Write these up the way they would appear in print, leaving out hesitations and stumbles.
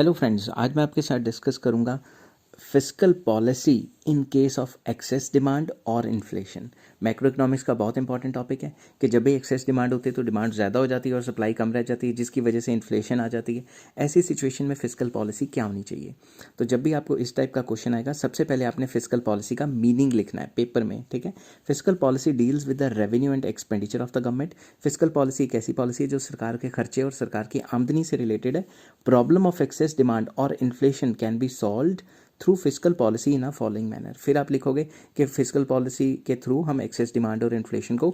Hello friends, आज मैं आपके साथ डिस्कस करूंगा fiscal policy in case of access demand और इन्फ्लेशन। मैक्रो इकोनॉमिक्स का बहुत इंपॉर्टेंट टॉपिक है कि जब भी एक्सेस डिमांड होती है तो डिमांड ज़्यादा हो जाती है और सप्लाई कम रह जाती है, जिसकी वजह से इन्फ्लेशन आ जाती है। ऐसी सिचुएशन में फिस्कल पॉलिसी क्या होनी चाहिए? तो जब भी आपको इस टाइप का क्वेश्चन आएगा, सबसे पहले आपने फिस्कल पॉलिसी का मीनिंग लिखना है पेपर में, ठीक है। Fiscal policy deals with the revenue and expenditure of the government. Fiscal policy एक ऐसी पॉलिसी है जो सरकार के खर्चे और सरकार की आमदनी से रिलेटेड है। प्रॉब्लम ऑफ एक्सेस डिमांड और inflation can be solved through fiscal policy in a following manner. फिर आप लिखोगे कि फिस्कल पॉलिसी के थ्रू हम एक्सेस डिमांड और इन्फ्लेशन को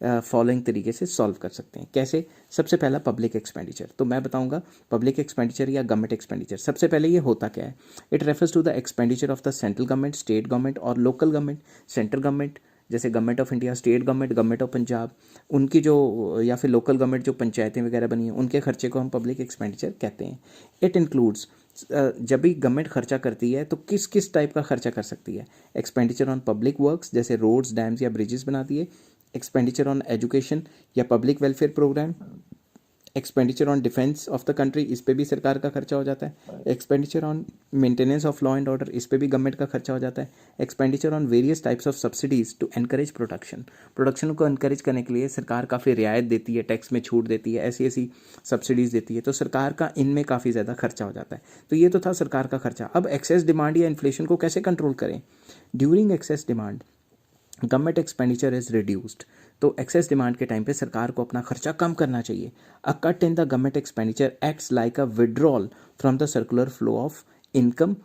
फॉलोइंग तरीके से सॉल्व कर सकते हैं। कैसे? सबसे पहला पब्लिक एक्सपेंडिचर। तो मैं बताऊंगा पब्लिक एक्सपेंडिचर या गवर्नमेंट एक्सपेंडिचर। सबसे पहले ये होता क्या है? It refers to the expenditure of the central government, state government और लोकल गवर्नमेंट। सेंट्रल गवर्नमेंट जैसे government of India, state government, government of Punjab, उनकी जो या फिर लोकल गवर्नमेंट जो पंचायतें वगैरह बनी हैं, उनके खर्चे को हम पब्लिक एक्सपेंडिचर कहते हैं। इट इंक्लूड्स, जब भी गवर्नमेंट खर्चा करती है तो किस किस टाइप का खर्चा कर सकती है? एक्सपेंडिचर ऑन पब्लिक वर्क्स जैसे रोड्स, डैम्स या ब्रिजेस बनाती है। एक्सपेंडिचर ऑन एजुकेशन या public welfare program. Expenditure on defence of the country, इस पे भी सरकार का खर्चा हो जाता है। Expenditure on maintenance of law and order, इस पे भी गवर्नमेंट का खर्चा हो जाता है। Expenditure on various types of subsidies to encourage production को एनकरेज करने के लिए सरकार काफ़ी रियायत देती है, टैक्स में छूट देती है, ऐसी ऐसी सब्सिडीज़ देती है, तो सरकार का इनमें काफ़ी ज़्यादा खर्चा हो जाता है। तो ये तो था सरकार का खर्चा। अब एक्सेस डिमांड या इन्फ्लेशन को कैसे कंट्रोल करें? During excess demand government expenditure is reduced. तो एक्सेस डिमांड के टाइम पे सरकार को अपना खर्चा कम करना चाहिए। अ cut in the government expenditure acts like a withdrawal from the circular flow of income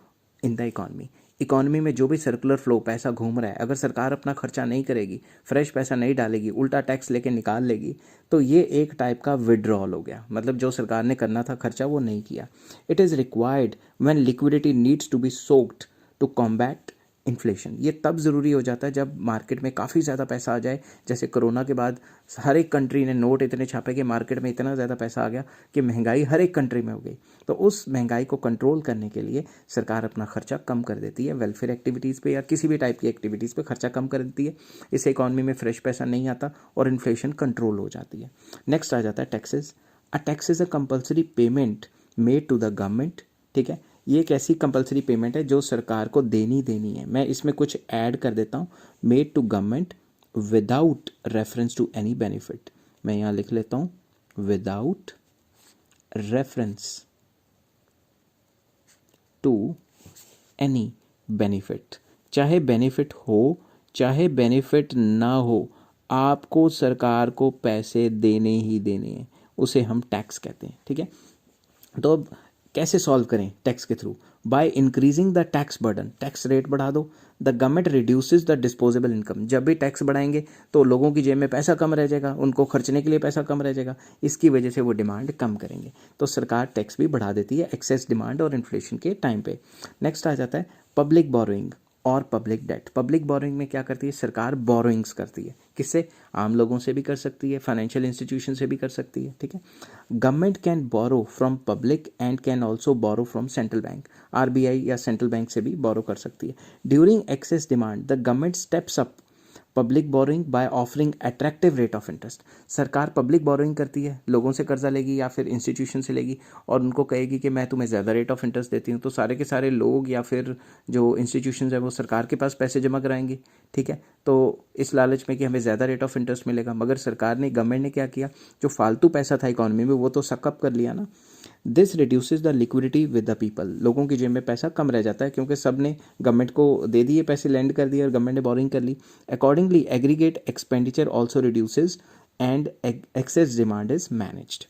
in the economy. Economy में जो भी सर्कुलर फ्लो पैसा घूम रहा है, अगर सरकार अपना खर्चा नहीं करेगी, फ्रेश पैसा नहीं डालेगी, उल्टा टैक्स लेके निकाल लेगी, तो ये एक टाइप का विड्रॉल हो गया। मतलब जो सरकार ने करना था खर्चा वो नहीं किया। It is required when liquidity needs to be soaked to combat inflation. ये तब ज़रूरी हो जाता है जब मार्केट में काफ़ी ज़्यादा पैसा आ जाए। जैसे कोरोना के बाद हर एक कंट्री ने नोट इतने छापे कि मार्केट में इतना ज़्यादा पैसा आ गया कि महंगाई हर एक कंट्री में हो गई। तो उस महंगाई को कंट्रोल करने के लिए सरकार अपना खर्चा कम कर देती है, वेलफेयर एक्टिविटीज़ पे या किसी भी टाइप की एक्टिविटीज़ पे खर्चा कम कर देती है। इससे इकॉनमी में फ्रेश पैसा नहीं आता और इन्फ्लेशन कंट्रोल हो जाती है। नेक्स्ट आ जाता है taxes. A tax is a compulsory payment made to the government. ठीक है, ये एक ऐसी कंपलसरी पेमेंट है जो सरकार को देनी है। मैं इसमें कुछ ऐड कर देता हूँ, made to government without reference to any benefit. मैं यहाँ लिख लेता हूँ without reference to any benefit. चाहे बेनिफिट हो चाहे बेनिफिट ना हो, आपको सरकार को पैसे देने ही देने हैं, उसे हम टैक्स कहते हैं। ठीक है, तो अब कैसे सॉल्व करें टैक्स के through? By increasing the tax burden. Tax rate बढ़ा दो। The government reduces the disposable income. जब भी टैक्स बढ़ाएंगे तो लोगों की जेब में पैसा कम रह जाएगा, उनको खर्चने के लिए पैसा कम रह जाएगा, इसकी वजह से वो डिमांड कम करेंगे। तो सरकार टैक्स भी बढ़ा देती है एक्सेस डिमांड और इन्फ्लेशन के टाइम पे। नेक्स्ट आ जाता है पब्लिक बोरोइंग और पब्लिक डेट। पब्लिक बोरोइंग में क्या करती है सरकार? बोरोइंग्स करती है। किससे? आम लोगों से भी कर सकती है, फाइनेंशियल इंस्टीट्यूशन से भी कर सकती है। ठीक है, government can borrow from public and can also borrow from central bank. RBI या सेंट्रल बैंक से भी बोरो कर सकती है। During excess demand the government steps up public borrowing by offering attractive rate of interest. सरकार public borrowing करती है, लोगों से कर्जा लेगी या फिर इंस्टीट्यूशन से लेगी और उनको कहेगी कि मैं तुम्हें ज़्यादा रेट ऑफ इंटरेस्ट देती हूँ। तो सारे के सारे लोग या फिर जो इंस्टीट्यूशन है वो सरकार के पास पैसे जमा कराएंगे। ठीक है, तो इस लालच में कि हमें ज़्यादा रेट ऑफ इंटरेस्ट मिलेगा। मगर सरकार ने, गवर्नमेंट ने क्या किया? जो फालतू पैसा था इकॉनमी में वो तो सकअप कर लिया ना। This reduces the liquidity with the people. लोगों की जेब में पैसा कम रह जाता है क्योंकि सब ने गवर्नमेंट को दे दिए पैसे, लैंड कर दिए और गवर्नमेंट ने बोरिंग कर ली। Accordingly aggregate expenditure also reduces and excess demand is managed.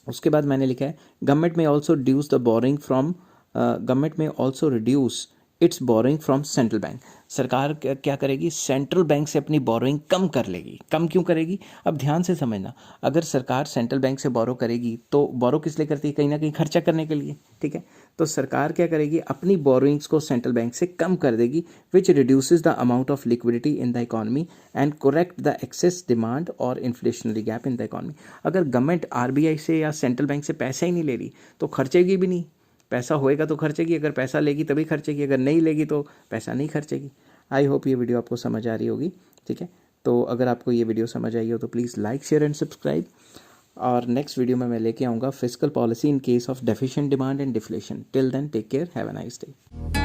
उसके बाद मैंने लिखा है government may also reduce the borrowing from government may also reduce its borrowing from central bank. सरकार क्या करेगी? सेंट्रल बैंक से अपनी बोरोइंग कम कर लेगी। कम क्यों करेगी? अब ध्यान से समझना, अगर सरकार सेंट्रल बैंक से बोरो करेगी तो बोरो किस लिए करती है? कहीं ना कहीं खर्चा करने के लिए। ठीक है, तो सरकार क्या करेगी? अपनी बोरोइंग्स को सेंट्रल बैंक से कम कर देगी, which reduces the amount of liquidity in the economy and correct the excess demand और inflationary gap in the economy. अगर गवर्नमेंट आरबीआई से या सेंट्रल बैंक से पैसा ही नहीं ले रही तो खर्चेगी भी नहीं। पैसा होएगा तो खर्चेगी, अगर पैसा लेगी तभी खर्चेगी, अगर नहीं लेगी तो पैसा नहीं खर्चेगी। आई होप ये वीडियो आपको समझ आ रही होगी। ठीक है, तो अगर आपको ये वीडियो समझ आई हो तो please like, share and subscribe. और नेक्स्ट वीडियो में मैं लेके आऊँगा physical policy in case of deficient demand and deflation. Till then take care, have a nice day.